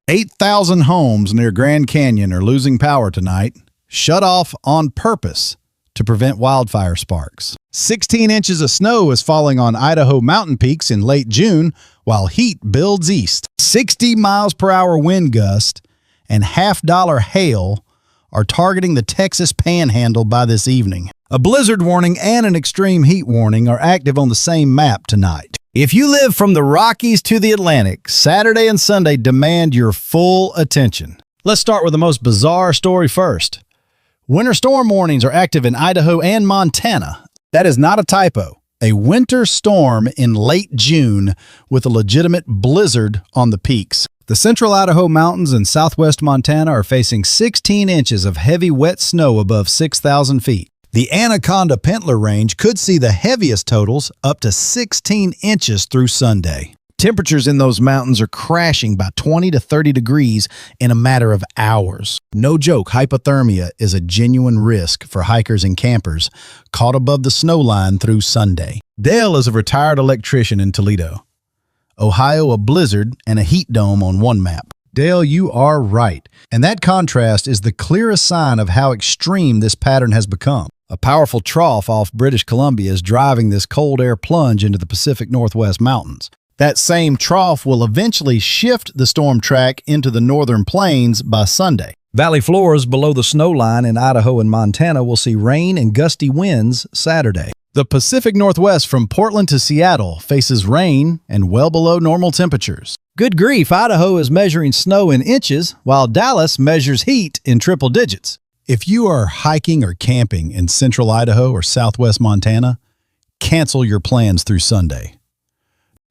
8,000 homes near Grand Canyon are losing power tonight, shut off on purpose to prevent wildfire sparks. 16 inches of snow is falling on Idaho mountain peaks in late June while heat builds east. 60 miles per hour wind gusts and $50 hail are targeting the Texas Panhandle by this evening. A blizzard warning and an extreme heat warning are active on the same map tonight. If you live from the Rockies to the Atlantic, Saturday and Sunday demand your full attention. Let's start with the most bizarre story first. Winter storm warnings are active in Idaho and Montana. That is not a typo. A winter storm in late June with a legitimate blizzard on the peaks. The central Idaho mountains and southwest Montana are facing 16 inches of heavy wet snow above 6,000 feet. The Anaconda-Pentler Range could see the heaviest totals up to 16 inches through Sunday. Temperatures in those mountains are crashing by 20 to 30 degrees in a matter of hours. No joke, hypothermia is a genuine risk for hikers and campers caught above the snow line through Sunday. Dale is a retired electrician in Toledo. Ohio, a blizzard and a heat dome on one map. Dale, you are right. And that contrast is the clearest sign of how extreme this pattern has become. A powerful trough off British Columbia is driving this cold air plunge into the Pacific Northwest mountains. That same trough will eventually shift the storm track into the northern plains by Sunday. Valley floors below the snow line in Idaho and Montana will see rain and gusty winds Saturday. The Pacific Northwest from Portland to Seattle faces rain and well below normal temperatures. Good grief, Idaho is measuring snow in inches, while Dallas measures heat in triple digits. If you are hiking or camping in central Idaho or southwest Montana, cancel your plans through Sunday.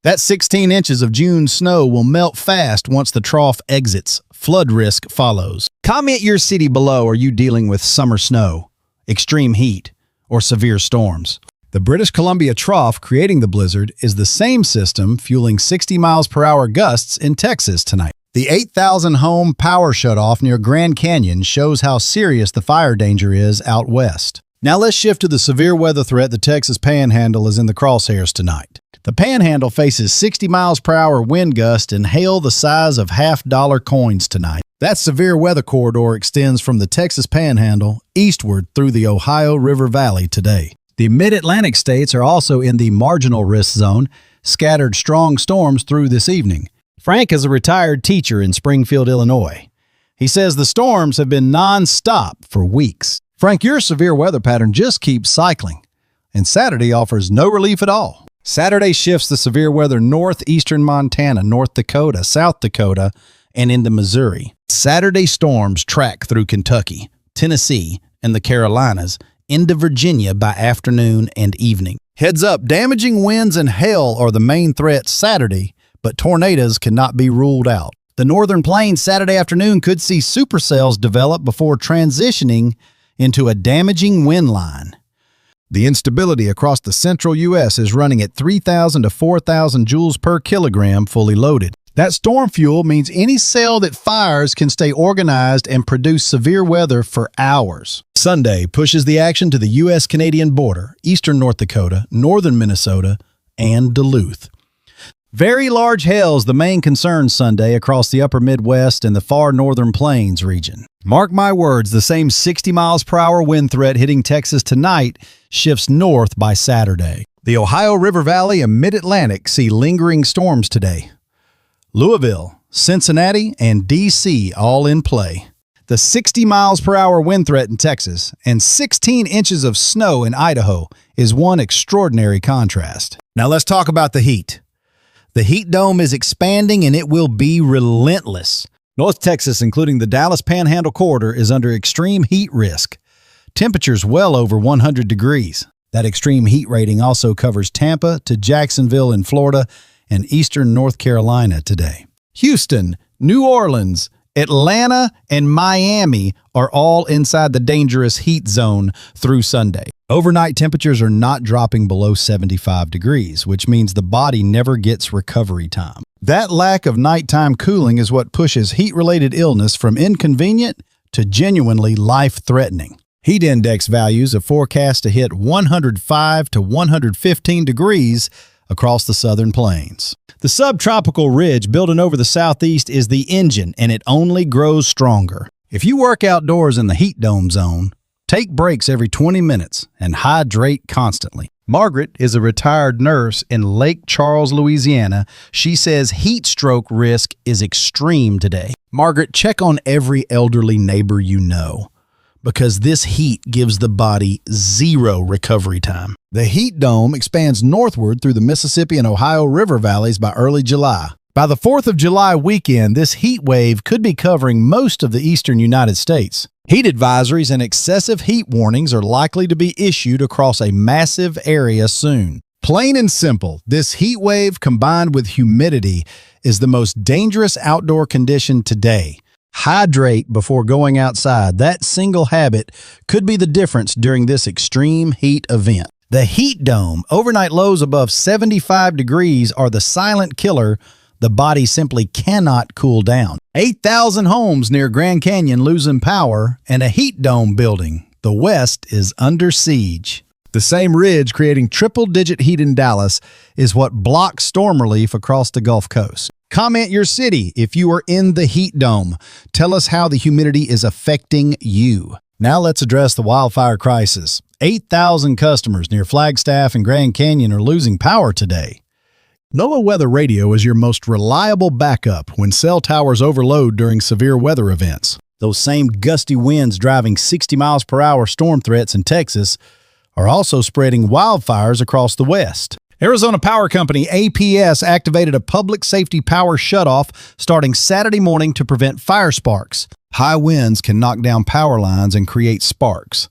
That 16 inches of June snow will melt fast once the trough exits. Flood risk follows. Comment your city below. Are you dealing with summer snow, extreme heat, or severe storms? The British Columbia trough creating the blizzard is the same system fueling 60 miles per hour gusts in Texas tonight. The 8,000 home power shutoff near Grand Canyon shows how serious the fire danger is out west. Now let's shift to the severe weather threat the Texas Panhandle is in the crosshairs tonight. The Panhandle faces 60 miles per hour wind gusts and hail the size of $50 coins tonight. That severe weather corridor extends from the Texas Panhandle eastward through the Ohio River Valley today. The mid-Atlantic states are also in the marginal risk zone, scattered strong storms through this evening. Frank is a retired teacher in Springfield, Illinois. He says the storms have been non-stop for weeks. Frank, your severe weather pattern just keeps cycling, and Saturday offers no relief at all. Saturday shifts the severe weather northeastern Montana, North Dakota, South Dakota, and into Missouri. Saturday storms track through Kentucky, Tennessee, and the Carolinas into Virginia by afternoon and evening. Heads up, damaging winds and hail are the main threats Saturday, but tornadoes cannot be ruled out. The northern plains Saturday afternoon could see supercells develop before transitioning into a damaging wind line. The instability across the central U.S. is running at 3,000 to 4,000 joules per kilogram fully loaded. That storm fuel means any cell that fires can stay organized and produce severe weather for hours. Sunday pushes the action to the U.S.-Canadian border, eastern North Dakota, northern Minnesota, and Duluth. Very large hail is the main concern Sunday across the upper Midwest and the far northern plains region. Mark my words, the same 60 miles per hour wind threat hitting Texas tonight shifts north by Saturday. The Ohio River Valley and Mid-Atlantic see lingering storms today. Louisville, Cincinnati, and D.C. all in play. The 60 miles per hour wind threat in Texas and 16 inches of snow in Idaho is one extraordinary contrast. Now let's talk about the heat. The heat dome is expanding and it will be relentless. North Texas, including the Dallas Panhandle corridor, is under extreme heat risk. Temperatures well over 100 degrees. That extreme heat rating also covers Tampa to Jacksonville in Florida and eastern North Carolina today. Houston, New Orleans, Atlanta, and Miami are all inside the dangerous heat zone through Sunday. Overnight temperatures are not dropping below 75 degrees, which means the body never gets recovery time. That lack of nighttime cooling is what pushes heat-related illness from inconvenient to genuinely life-threatening. Heat index values are forecast to hit 105 to 115 degrees across the southern plains. The subtropical ridge building over the southeast is the engine, and it only grows stronger. If you work outdoors in the heat dome zone, take breaks every 20 minutes and hydrate constantly. Margaret is a retired nurse in Lake Charles, Louisiana. She says heat stroke risk is extreme today. Margaret, check on every elderly neighbor you know, because this heat gives the body zero recovery time. The heat dome expands northward through the Mississippi and Ohio River valleys by early July. By the 4th of July weekend, this heat wave could be covering most of the eastern United States. Heat advisories and excessive heat warnings are likely to be issued across a massive area soon. Plain and simple, this heat wave combined with humidity is the most dangerous outdoor condition today. Hydrate before going outside. That single habit could be the difference during this extreme heat event. The heat dome, overnight lows above 75 degrees, are the silent killer. The body simply cannot cool down. 8,000 homes near Grand Canyon losing power, and a heat dome building. The West is under siege. The same ridge creating triple-digit heat in Dallas is what blocks storm relief across the Gulf Coast. Comment your city if you are in the heat dome. Tell us how the humidity is affecting you. Now let's address the wildfire crisis. 8,000 customers near Flagstaff and Grand Canyon are losing power today. NOAA Weather Radio is your most reliable backup when cell towers overload during severe weather events. Those same gusty winds driving 60 miles per hour storm threats in Texas are also spreading wildfires across the West. Arizona Power Company, APS, activated a public safety power shutoff starting Saturday morning to prevent fire sparks. High winds can knock down power lines and create sparks.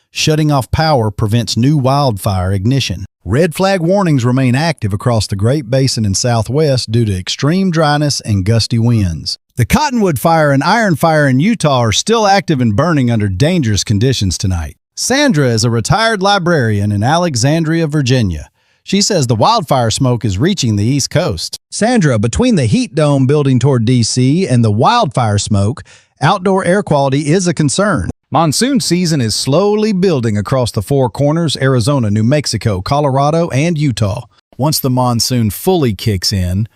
Shutting off power prevents new wildfire ignition. Red flag warnings remain active across the Great Basin and Southwest due to extreme dryness and gusty winds. The Cottonwood Fire and Iron Fire in Utah are still active and burning under dangerous conditions tonight. Sandra is a retired librarian in Alexandria, Virginia. She says the wildfire smoke is reaching the East Coast. Sandra, between the heat dome building toward D.C. and the wildfire smoke, outdoor air quality is a concern. Monsoon season is slowly building across the Four Corners, Arizona, New Mexico, Colorado, and Utah. Once the monsoon fully kicks in,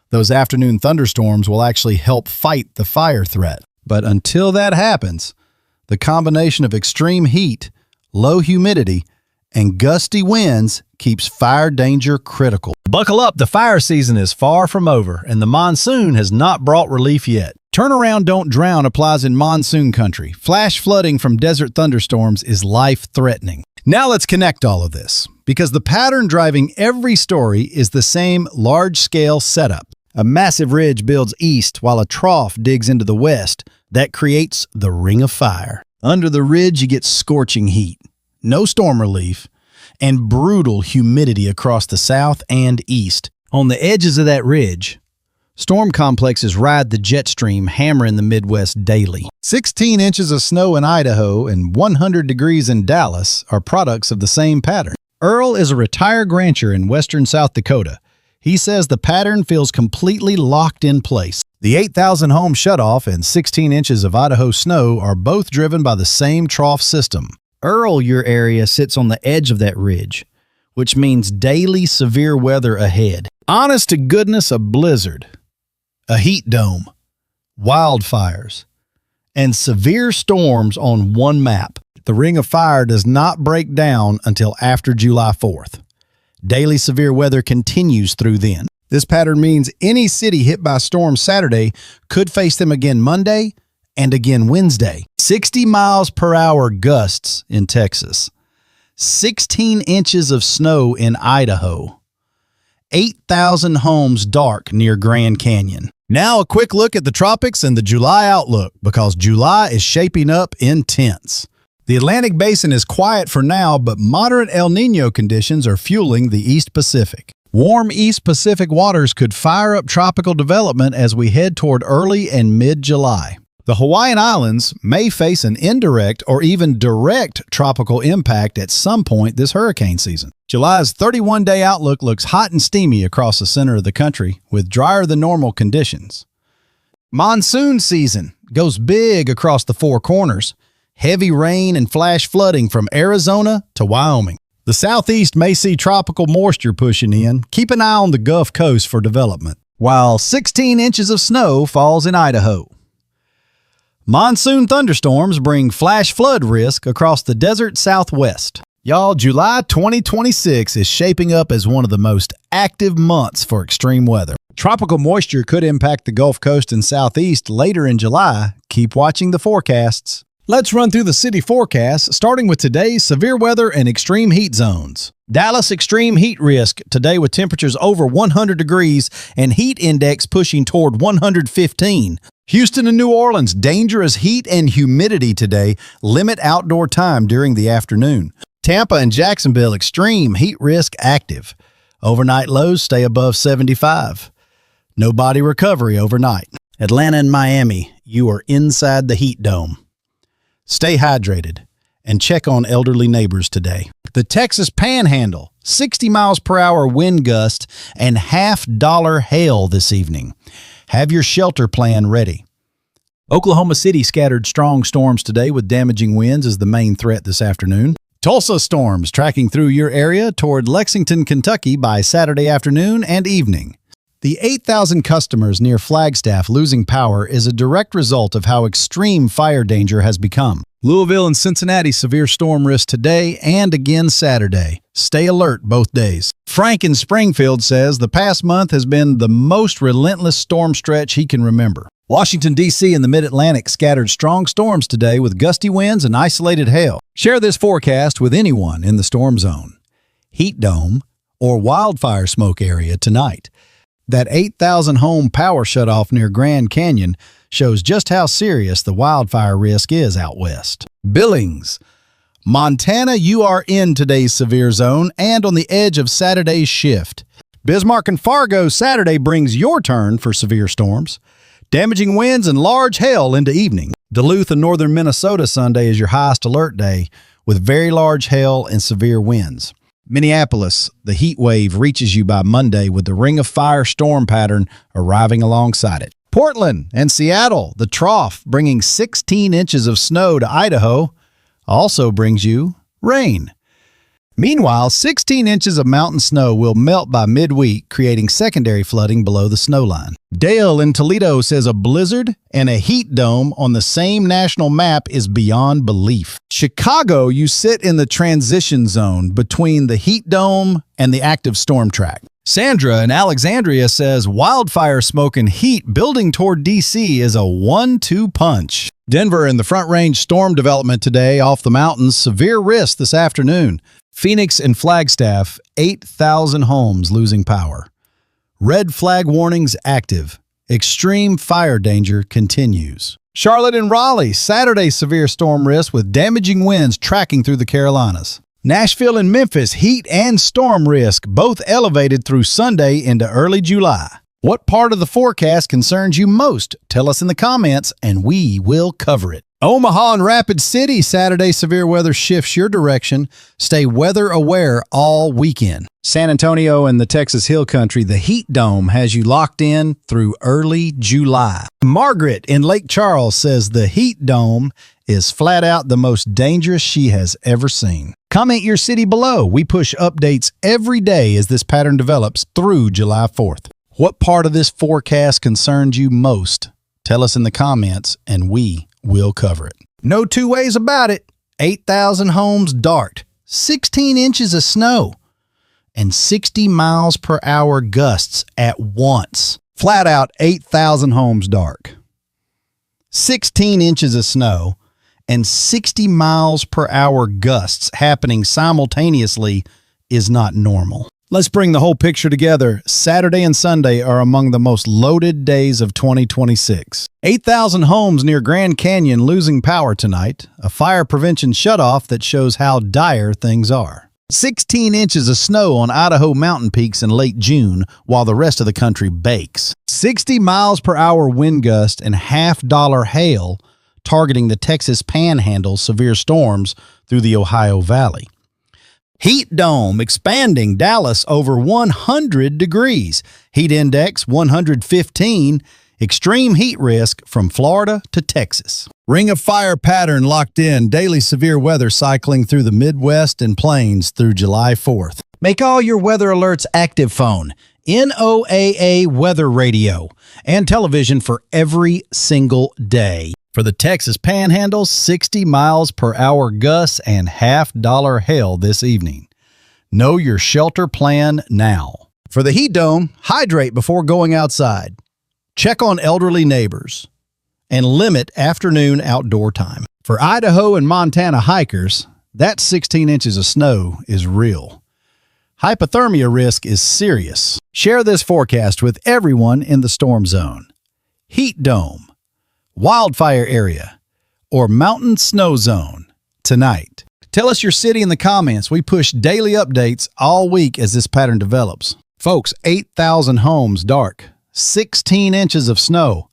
those afternoon thunderstorms will actually help fight the fire threat. But until that happens, the combination of extreme heat, low humidity, and gusty winds keeps fire danger critical. Buckle up, the fire season is far from over, and the monsoon has not brought relief yet. Turn around, don't drown applies in monsoon country. Flash flooding from desert thunderstorms is life-threatening. Now let's connect all of this, because the pattern driving every story is the same large-scale setup. A massive ridge builds east while a trough digs into the west. That creates the ring of fire. Under the ridge, you get scorching heat, no storm relief, and brutal humidity across the south and east. On the edges of that ridge, storm complexes ride the jet stream, hammering the Midwest daily. 16 inches of snow in Idaho and 100 degrees in Dallas are products of the same pattern. Earl is a retired rancher in western South Dakota. He says the pattern feels completely locked in place. The 8,000 home shutoff and 16 inches of Idaho snow are both driven by the same trough system. Earl, your area, sits on the edge of that ridge, which means daily severe weather ahead. Honest to goodness, a blizzard, a heat dome, wildfires, and severe storms on one map. The ring of fire does not break down until after July 4th. Daily severe weather continues through then. This pattern means any city hit by storm Saturday could face them again Monday and again Wednesday. 60 miles per hour gusts in Texas. 16 inches of snow in Idaho. 8,000 homes dark near Grand Canyon. Now a quick look at the tropics and the July outlook, because July is shaping up intense. The Atlantic Basin is quiet for now, but moderate El Niño conditions are fueling the East Pacific. Warm East Pacific waters could fire up tropical development as we head toward early and mid-July. The Hawaiian Islands may face an indirect or even direct tropical impact at some point this hurricane season. July's 31-day outlook looks hot and steamy across the center of the country with drier than normal conditions. Monsoon season goes big across the Four Corners. Heavy rain and flash flooding from Arizona to Wyoming. The southeast may see tropical moisture pushing in. Keep an eye on the Gulf Coast for development. While 16 inches of snow falls in Idaho. Monsoon thunderstorms bring flash flood risk across the desert southwest. Y'all, July 2026 is shaping up as one of the most active months for extreme weather. Tropical moisture could impact the Gulf Coast and southeast later in July. Keep watching the forecasts. Let's run through the city forecast, starting with today's severe weather and extreme heat zones. Dallas extreme heat risk today with temperatures over 100 degrees and heat index pushing toward 115. Houston and New Orleans, dangerous heat and humidity today. Limit outdoor time during the afternoon. Tampa and Jacksonville, extreme heat risk active. Overnight lows stay above 75. No body recovery overnight. Atlanta and Miami, you are inside the heat dome. Stay hydrated and check on elderly neighbors today. The Texas Panhandle, 60 miles per hour wind gust and $50 hail this evening. Have your shelter plan ready. Oklahoma City scattered strong storms today with damaging winds as the main threat this afternoon. Tulsa storms tracking through your area toward Lexington, Kentucky by Saturday afternoon and evening. The 8,000 customers near Flagstaff losing power is a direct result of how extreme fire danger has become. Louisville and Cincinnati severe storm risk today and again Saturday. Stay alert both days. Frank in Springfield says the past month has been the most relentless storm stretch he can remember. Washington, D.C. and the Mid-Atlantic scattered strong storms today with gusty winds and isolated hail. Share this forecast with anyone in the storm zone, heat dome, or wildfire smoke area tonight. That 8,000 home power shutoff near Grand Canyon shows just how serious the wildfire risk is out west. Billings, Montana, you are in today's severe zone and on the edge of Saturday's shift. Bismarck and Fargo, Saturday brings your turn for severe storms. Damaging winds and large hail into evening. Duluth and northern Minnesota Sunday is your highest alert day with very large hail and severe winds. Minneapolis, the heat wave reaches you by Monday with the ring of fire storm pattern arriving alongside it. Portland and Seattle, the trough bringing 16 inches of snow to Idaho, also brings you rain. Meanwhile, 16 inches of mountain snow will melt by midweek, creating secondary flooding below the snow line. Dale in Toledo says a blizzard and a heat dome on the same national map is beyond belief. Chicago, you sit in the transition zone between the heat dome and the active storm track. Sandra in Alexandria says wildfire smoke and heat building toward D.C. is a 1-2 punch. Denver in the Front Range storm development today off the mountains, severe risk this afternoon. Phoenix and Flagstaff, 8,000 homes losing power. Red flag warnings active. Extreme fire danger continues. Charlotte and Raleigh, Saturday severe storm risk with damaging winds tracking through the Carolinas. Nashville and Memphis, heat and storm risk, both elevated through Sunday into early July. What part of the forecast concerns you most? Tell us in the comments and we will cover it. Omaha and Rapid City, Saturday severe weather shifts your direction. Stay weather aware all weekend. San Antonio and the Texas Hill Country, the heat dome has you locked in through early July. Margaret in Lake Charles says the heat dome is flat out the most dangerous she has ever seen. Comment your city below. We push updates every day as this pattern develops through July 4th. What part of this forecast concerns you most? Tell us in the comments and we will cover it. No two ways about it. 8,000 homes dark, 16 inches of snow, and 60 miles per hour gusts at once. Flat out 8,000 homes dark, 16 inches of snow, and 60 miles per hour gusts happening simultaneously is not normal. Let's bring the whole picture together. Saturday and Sunday are among the most loaded days of 2026. 8,000 homes near Grand Canyon losing power tonight. A fire prevention shutoff that shows how dire things are. 16 inches of snow on Idaho mountain peaks in late June while the rest of the country bakes. 60 miles per hour wind gust and $50 hail targeting the Texas Panhandle severe storms through the Ohio Valley. Heat dome expanding Dallas over 100 degrees. Heat index 115. Extreme heat risk from Florida to Texas. Ring of fire pattern locked in. Daily severe weather cycling through the Midwest and plains through July 4th. Make all your weather alerts active phone. NOAA weather radio and television for every single day. For the Texas Panhandle, 60 miles per hour gusts and $50 hail this evening. Know your shelter plan now. For the heat dome, hydrate before going outside. Check on elderly neighbors and limit afternoon outdoor time. For Idaho and Montana hikers, that 16 inches of snow is real. Hypothermia risk is serious. Share this forecast with everyone in the storm zone. Heat dome, wildfire area, or mountain snow zone tonight. Tell us your city in the comments. We push daily updates all week as this pattern develops. Folks, 8,000 homes dark, 16 inches of snow,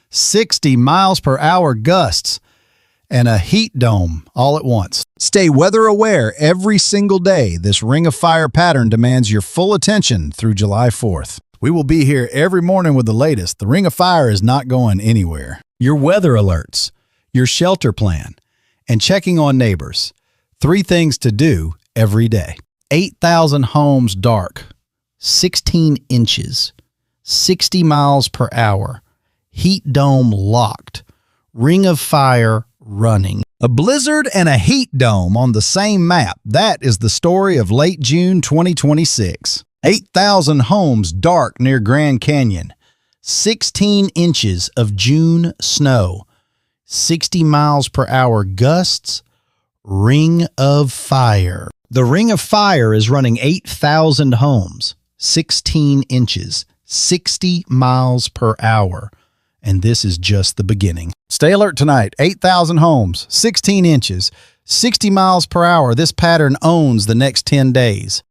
60 miles per hour gusts, and a heat dome all at once. Stay weather aware every single day. This ring of fire pattern demands your full attention through July 4th. We will be here every morning with the latest. The ring of fire is not going anywhere. Your weather alerts, your shelter plan, and checking on neighbors. 3 things to do every day. 8,000 homes dark, 16 inches, 60 miles per hour, heat dome locked, ring of fire running. A blizzard and a heat dome on the same map. That is the story of late June 2026. 8,000 homes dark near Grand Canyon. 16 inches of June snow. 60 miles per hour gusts. Ring of fire. The ring of fire is running 8,000 homes. 16 inches. 60 miles per hour. And this is just the beginning. Stay alert tonight. 8,000 homes, 16 inches, 60 miles per hour. This pattern owns the next 10 days.